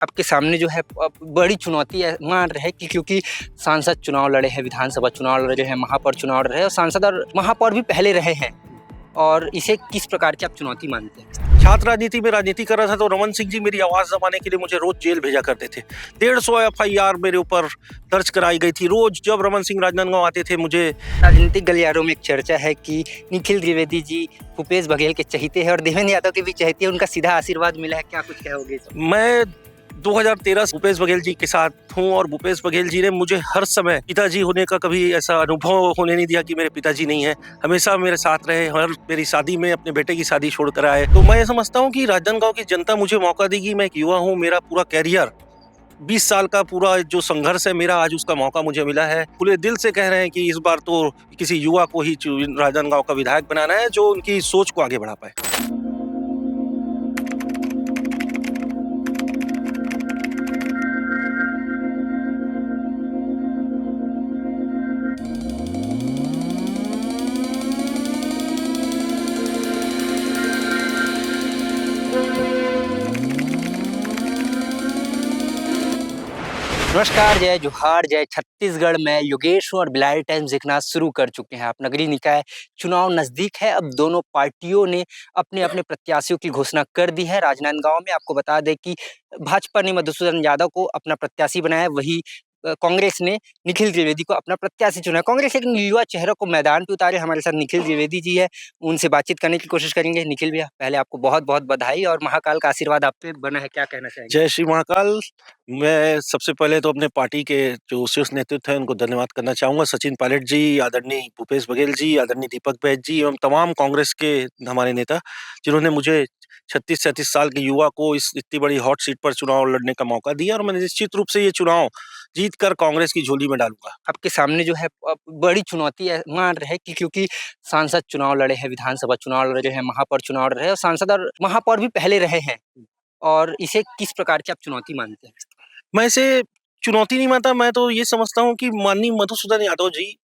आपके सामने जो है बड़ी चुनौती मान रहे कि क्योंकि सांसद चुनाव लड़े हैं, विधानसभा चुनाव लड़े हैं, महापौर चुनाव लड़ रहे हैं और सांसद और महापौर भी पहले रहे हैं और इसे किस प्रकार की आप चुनौती मानते हैं? छात्र राजनीति में राजनीति कर रहा था तो रमन सिंह जी मेरी आवाज दबाने के लिए मुझे रोज जेल भेजा करते थे। 150 एफआईआर मेरे ऊपर दर्ज कराई गई थी। रोज जब रमन सिंह राजनांदगांव आते थे मुझे राजनीतिक गलियारों में एक चर्चा है कि निखिल द्विवेदी जी भूपेश बघेल के चहेते हैं और देवेंद्र यादव के भी चहेते हैं, उनका सीधा आशीर्वाद मिला है, क्या कुछ कहोगे? मैं 2013 से भूपेश बघेल जी के साथ हूँ और भूपेश बघेल जी ने मुझे हर समय पिताजी होने का कभी ऐसा अनुभव होने नहीं दिया कि मेरे पिताजी नहीं है। हमेशा मेरे साथ रहे, हर मेरी शादी में अपने बेटे की शादी छोड़कर आए। तो मैं ये समझता हूँ कि राजनांदगांव की जनता मुझे मौका देगी। मैं एक युवा हूँ, मेरा पूरा कैरियर 20 साल का पूरा जो संघर्ष है मेरा, आज उसका मौका मुझे मिला है। पूरे दिल से कह रहे हैं कि इस बार तो किसी युवा को ही राजनांदगांव का विधायक बनाना है जो उनकी सोच को आगे बढ़ा पाए। नमस्कार, जय जोहार, जय छत्तीसगढ़ में योगेश हूँ और बिलारी टाइम्स देखना शुरू कर चुके हैं आप। नगरीय निकाय चुनाव नज़दीक है, अब दोनों पार्टियों ने अपने-अपने प्रत्याशियों की घोषणा कर दी है। राजनांदगांव में आपको बता दें कि भाजपा ने मधुसूदन यादव को अपना प्रत्याशी बनाया है, वहीं कांग्रेस ने निखिल द्विवेदी को अपना प्रत्याशी चुना है। कांग्रेस एक युवा चेहरे को मैदान पे उतारे, हमारे साथ निखिल द्विवेदी जी है, उनसे बातचीत करने की कोशिश करेंगे। निखिल भैया, पहले आपको बहुत-बहुत बधाई और महाकाल का आशीर्वाद आप पे बना है, क्या कहना चाहेंगे? जय श्री महाकाल। मैं सबसे पहले तो अपने पार्टी के जो शीर्ष नेतृत्व है उनको धन्यवाद करना चाहूँगा। सचिन पायलट जी, आदरणीय भूपेश बघेल जी, आदरणीय दीपक बैज जी एवं तमाम कांग्रेस के हमारे नेता, जिन्होंने मुझे 36-37 साल के युवा को इस इतनी बड़ी हॉट सीट पर चुनाव लड़ने का मौका दिया और मैं निश्चित रूप से ये चुनाव जीत कर कांग्रेस की झोली में डालूंगा। आपके सामने जो है बड़ी चुनौती मान रहे कि क्योंकि सांसद चुनाव लड़े हैं, विधानसभा चुनाव लड़े हैं, महापौर चुनाव लड़ रहे हैं और सांसद और महापौर भी पहले रहे हैं और इसे किस प्रकार की आप चुनौती मानते हैं? मैं इसे चुनौती नहीं मानता, मैं तो ये समझता हूँ कि माननीय मधुसूदन यादव जी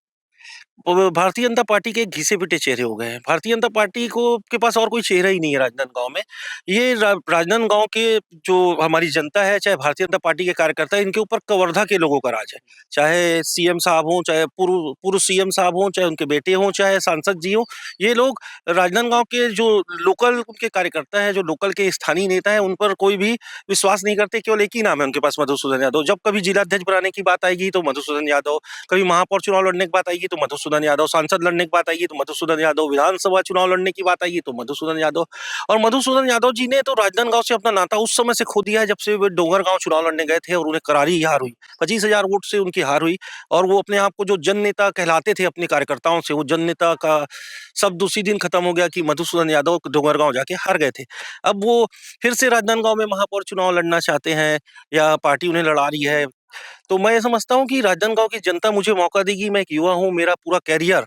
भारतीय जनता पार्टी के घिसे-पिटे चेहरे हो गए हैं। भारतीय जनता पार्टी को के पास और कोई चेहरा ही नहीं है राजनांदगांव में। ये राजनांदगांव के जो हमारी जनता है, चाहे भारतीय जनता पार्टी के कार्यकर्ता हैं, इनके ऊपर कवर्धा के लोगों का राज है। चाहे सीएम साहब हों, चाहे पूर्व सीएम साहब हों, चाहे उनके बेटे हों, चाहे सांसद जी हों, ये लोग राजनांदगांव के जो लोकल उनके कार्यकर्ता हैं, जो लोकल के स्थानीय नेता हैं, उन पर कोई भी विश्वास नहीं करते। केवल एक ही नाम है उनके पास, मधुसूदन यादव। जब कभी जिलाध्यक्ष बनाने की बात आएगी तो मधुसूदन यादव, कभी महापौर चुनाव लड़ने की बात आएगी तो मधुसूदन यादव, सांसद लड़ने की बात आएगी तो मधुसूदन यादव, विधानसभा चुनाव लड़ने की बात आएगी तो मधुसूदन यादव। और मधुसूदन यादव जी ने तो राजनांदगांव से अपना नाता उस समय से खो दिया है जब से वे डोंगरगांव चुनाव लड़ने गए थे और उन्हें करारी हार हुई। 25,000 वोट से उनकी हार हुई और वो अपने आप को जो जन नेता कहलाते थे अपने कार्यकर्ताओं से, वो जन नेता का शब्द उसी दिन खत्म हो गया कि मधुसूदन यादव डोंगरगांव जाके हार गए थे। अब वो फिर से राजनांदगांव में महापौर चुनाव लड़ना चाहते हैं या पार्टी उन्हें लड़ा रही है। तो मैं ये समझता हूँ कि राजनांदगांव की जनता मुझे मौका देगी। मैं एक युवा हूँ, मेरा पूरा कैरियर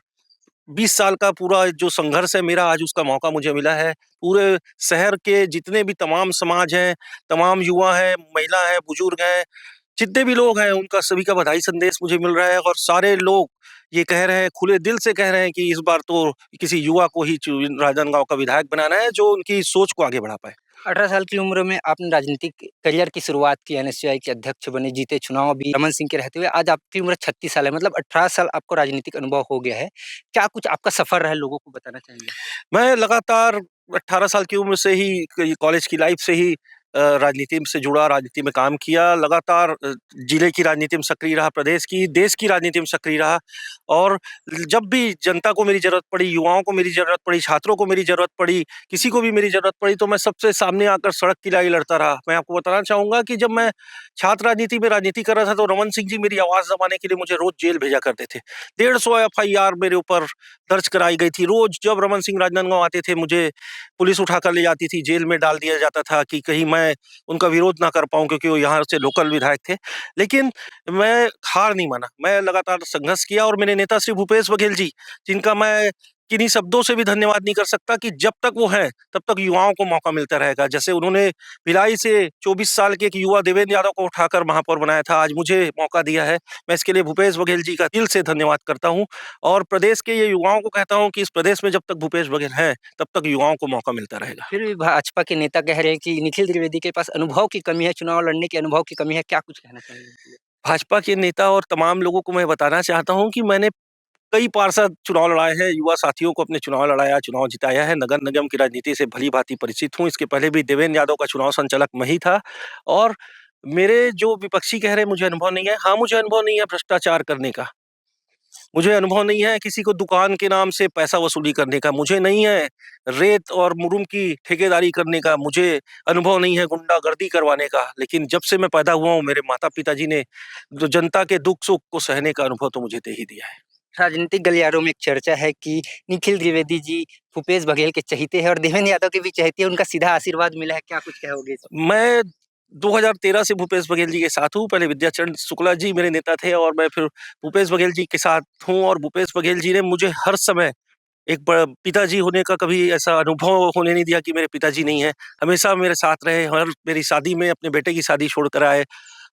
20 साल का पूरा जो संघर्ष है मेरा, आज उसका मौका मुझे मिला है। पूरे शहर के जितने भी तमाम समाज हैं, तमाम युवा हैं, महिला हैं, बुजुर्ग हैं, जितने भी लोग हैं, उनका सभी का बधाई संदेश मुझे मिल रहा है और सारे लोग ये कह रहे हैं, खुले दिल से कह रहे हैं कि इस बार तो किसी युवा को ही राजनांदगांव का विधायक बनाना है जो उनकी सोच को आगे बढ़ा पाए। 18 साल की उम्र में आपने राजनीतिक करियर की शुरुआत की, एनएसयूआई के अध्यक्ष बने, जीते चुनाव भी रमन सिंह के रहते हुए। आज आपकी उम्र 36 साल है, मतलब 18 साल आपको राजनीतिक अनुभव हो गया है। क्या कुछ आपका सफर रहा है, लोगों को बताना चाहेंगे? मैं लगातार 18 साल की उम्र से ही कॉलेज की लाइफ से ही राजनीति से जुड़ा, राजनीति में काम किया। लगातार जिले की राजनीति में सक्रिय रहा, प्रदेश की, देश की राजनीति में सक्रिय रहा और जब भी जनता को मेरी ज़रूरत पड़ी, युवाओं को मेरी ज़रूरत पड़ी, छात्रों को मेरी ज़रूरत पड़ी, किसी को भी मेरी ज़रूरत पड़ी तो मैं सबसे सामने आकर सड़क की लड़ाई लड़ता रहा। मैं आपको बताना चाहूँगा कि जब मैं छात्र राजनीति में राजनीति कर रहा था तो रमन सिंह जी मेरी आवाज़ दबाने के लिए मुझे रोज़ जेल भेजा करते थे। 150 एफआईआर मेरे ऊपर दर्ज कराई गई थी। रोज़ जब रमन सिंह राजनांदगांव आते थे मुझे पुलिस उठाकर ले जाती थी, जेल में डाल दिया जाता था कि कहीं मैं उनका विरोध ना कर पाऊँ क्योंकि वो यहाँ से लोकल विधायक थे। लेकिन मैं हार नहीं माना, मैं लगातार संघर्ष किया और मेरे नेता श्री भूपेश बघेल जी, जिनका मैं किन्हीं शब्दों से भी धन्यवाद नहीं कर सकता कि जब तक वो हैं, तब तक युवाओं को मौका मिलता रहेगा। जैसे उन्होंने भिलाई से 24 साल के एक युवा देवेंद्र यादव को उठाकर महापौर बनाया था, आज मुझे मौका दिया है। मैं इसके लिए भूपेश बघेल जी का दिल से धन्यवाद करता हूँ और प्रदेश के ये युवाओं को कहता हूँ कि इस प्रदेश में जब तक भूपेश बघेल हैं, तब तक युवाओं को मौका मिलता रहेगा। फिर भी भाजपा के नेता कह रहे हैं कि निखिल त्रिवेदी के पास अनुभव की कमी है, चुनाव लड़ने के अनुभव की कमी है, क्या कुछ कहना चाहेंगे इनके लिए? भाजपा के नेता और तमाम लोगों को मैं बताना चाहता हूँ कि मैंने कई पार्षद चुनाव लड़ाए हैं, युवा साथियों को अपने चुनाव लड़ाया, चुनाव जिताया है, नगर निगम की राजनीति से भली-भाँति परिचित हूँ। इसके पहले भी देवेंद्र यादव का चुनाव संचालक मैं ही था और मेरे जो विपक्षी कह रहे हैं मुझे अनुभव नहीं है, हाँ, मुझे अनुभव नहीं है भ्रष्टाचार करने का। मुझे अनुभव नहीं है किसी को दुकान के नाम से पैसा वसूली करने का, मुझे नहीं है रेत और मुरुम की ठेकेदारी करने का, मुझे अनुभव नहीं है गुंडागर्दी करवाने का। लेकिन जब से मैं पैदा हुआ हूँ, मेरे माता-पिता जी ने जो जनता के दुख-सुख को सहने का अनुभव तो मुझे दे ही दिया है। राजनीतिक गलियारों में एक चर्चा है कि निखिल त्रिवेदी जी भूपेश बघेल के चहेते हैं और देवेंद्र यादव के भी चहेते हैं, उनका सीधा आशीर्वाद मिला है, क्या कुछ कहोगे इस पे? मैं 2013 से भूपेश बघेल जी के साथ हूँ। पहले विद्याचरण शुक्ला जी मेरे नेता थे और मैं फिर भूपेश बघेल जी के साथ हूँ और भूपेश बघेल जी ने मुझे हर समय एक ब पिताजी होने का कभी ऐसा अनुभव होने नहीं दिया कि मेरे पिताजी नहीं हैं। हमेशा मेरे साथ रहे, हर मेरी शादी में अपने बेटे की शादी छोड़कर आए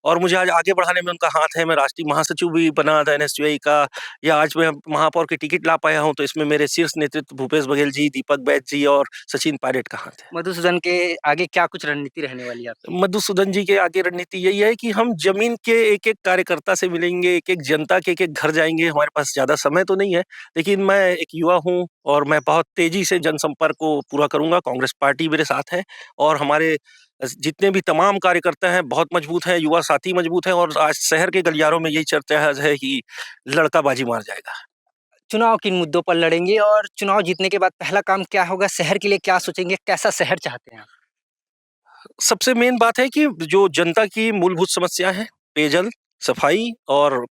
और मुझे आज आगे बढ़ाने में उनका हाथ है। मैं राष्ट्रीय महासचिव भी बना था एनएसयूआई का या आज मैं महापौर की टिकट ला पाया हूँ, तो इसमें मेरे शीर्ष नेतृत्व भूपेश बघेल जी, दीपक बैज जी और सचिन पायलट का हाथ है। मधुसूदन के आगे क्या कुछ रणनीति रहने वाली है आपकी? मधुसूदन जी के आगे रणनीति यही है कि हम ज़मीन के एक-एक कार्यकर्ता से मिलेंगे, एक-एक जनता के एक-एक घर जाएँगे। हमारे पास ज़्यादा समय तो नहीं है, लेकिन मैं एक युवा हूँ और मैं बहुत तेज़ी से जनसंपर्क को पूरा करूँगा। कांग्रेस पार्टी मेरे साथ है और हमारे जितने भी तमाम कार्यकर्ता हैं, बहुत मजबूत हैं, युवा साथी मजबूत हैं और आज शहर के गलियारों में यही चर्चा है कि लड़का बाजी मार जाएगा। चुनाव किन मुद्दों पर लड़ेंगे और चुनाव जीतने के बाद पहला काम क्या होगा? शहर के लिए क्या सोचेंगे? कैसा शहर चाहते हैं आप? सबसे मेन बात है कि जो जनता की मूलभूत समस्या है, पेयजल, सफाई और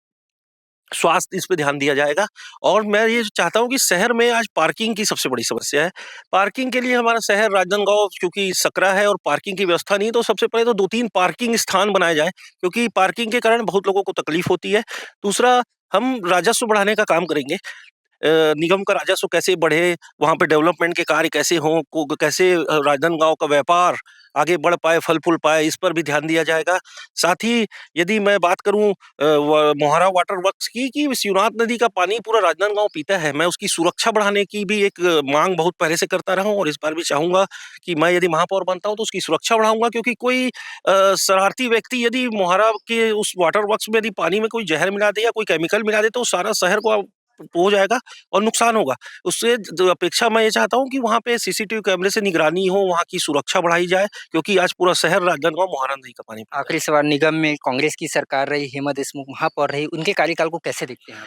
स्वास्थ्य इस पे ध्यान दिया जाएगा और मैं ये चाहता हूँ कि शहर में आज पार्किंग की सबसे बड़ी समस्या है। पार्किंग के लिए हमारा शहर राजनांदगाँव क्योंकि सकरा है और पार्किंग की व्यवस्था नहीं है, तो सबसे पहले तो 2-3 पार्किंग स्थान बनाए जाएँ, क्योंकि पार्किंग के कारण बहुत लोगों को तकलीफ होती है। दूसरा, हम राजस्व बढ़ाने का काम करेंगे। निगम का राजस्व कैसे बढ़े, वहाँ पे डेवलपमेंट के कार्य कैसे हों, को कैसे राजनांदगाँव का व्यापार आगे बढ़ पाए, फल-फूल पाए, इस पर भी ध्यान दिया जाएगा। साथ ही यदि मैं बात करूँ मोहारा वाटर वर्क्स की कि शिवनाथ नदी का पानी पूरा राजनांदगाँव पीता है, मैं उसकी सुरक्षा बढ़ाने की भी एक माँग बहुत पहले से करता रहा हूँ और इस बार भी चाहूँगा कि मैं यदि महापौर बनता हूँ तो उसकी सुरक्षा बढ़ाऊँगा, क्योंकि कोई शरारती व्यक्ति यदि मोहारा के उस वाटर वर्क्स में यदि पानी में कोई जहर मिला दे या कोई केमिकल मिला दे तो सारा शहर को हो जाएगा और नुकसान होगा। उससे ज अपेक्षा मैं ये चाहता हूँ कि वहाँ पे सीसीटीवी कैमरे से निगरानी हो, वहाँ की सुरक्षा बढ़ाई जाए, क्योंकि आज पूरा शहर राजनांदगाँव मोहारा नदी का पानी पीता है। आखिरी सवाल, निगम में कांग्रेस की सरकार रही, हेमा देशमुख महापौर रही, उनके कार्यकाल को कैसे देखते हैं आप?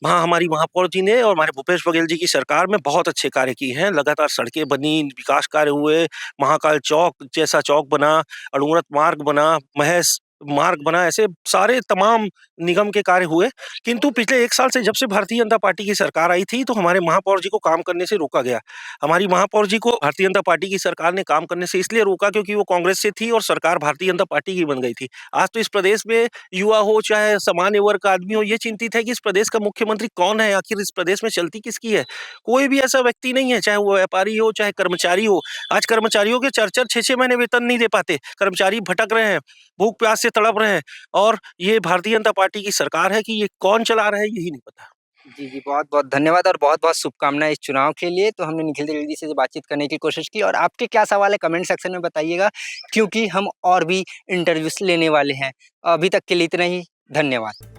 वहाँ हमारी महापौर जी ने और हमारे भूपेश बघेल जी की सरकार में बहुत अच्छे कार्य किए हैं। लगातार सड़कें बनी, विकास कार्य हुए, महाकाल चौक जैसा चौक बना, अणुव्रत मार्ग बना, महेश मार्ग बना, ऐसे सारे तमाम निगम के कार्य हुए। किंतु पिछले 1 साल से जब से भारतीय जनता पार्टी की सरकार आई थी, तो हमारे महापौर जी को काम करने से रोका गया। हमारी महापौर जी को भारतीय जनता पार्टी की सरकार ने काम करने से इसलिए रोका क्योंकि वो कांग्रेस से थी और सरकार भारतीय जनता पार्टी की बन गई थी। आज तो इस प्रदेश में युवा हो चाहे सामान्य वर्ग का आदमी हो, ये चिंतित है कि इस प्रदेश का मुख्यमंत्री कौन है? आखिर इस प्रदेश में चलती किसकी है? कोई भी ऐसा व्यक्ति नहीं है, चाहे वो व्यापारी हो, चाहे कर्मचारी हो। आज कर्मचारियों के 4-4, 6-6 महीने वेतन नहीं दे पाते। कर्मचारी भटक रहे हैं, भूख-प्यास से तड़प रहे हैं और ये भारतीय जनता पार्टी की सरकार है कि ये कौन चला रहा है, यही नहीं पता। जी, जी, बहुत-बहुत धन्यवाद और बहुत-बहुत शुभकामनाएँ इस चुनाव के लिए। तो हमने निखिल त्रिवेदी से बातचीत करने की कोशिश की और आपके क्या सवाल है कमेंट सेक्शन में बताइएगा, क्योंकि हम और भी इंटरव्यूज़ लेने वाले हैं। अभी तक के लिए इतना ही, धन्यवाद।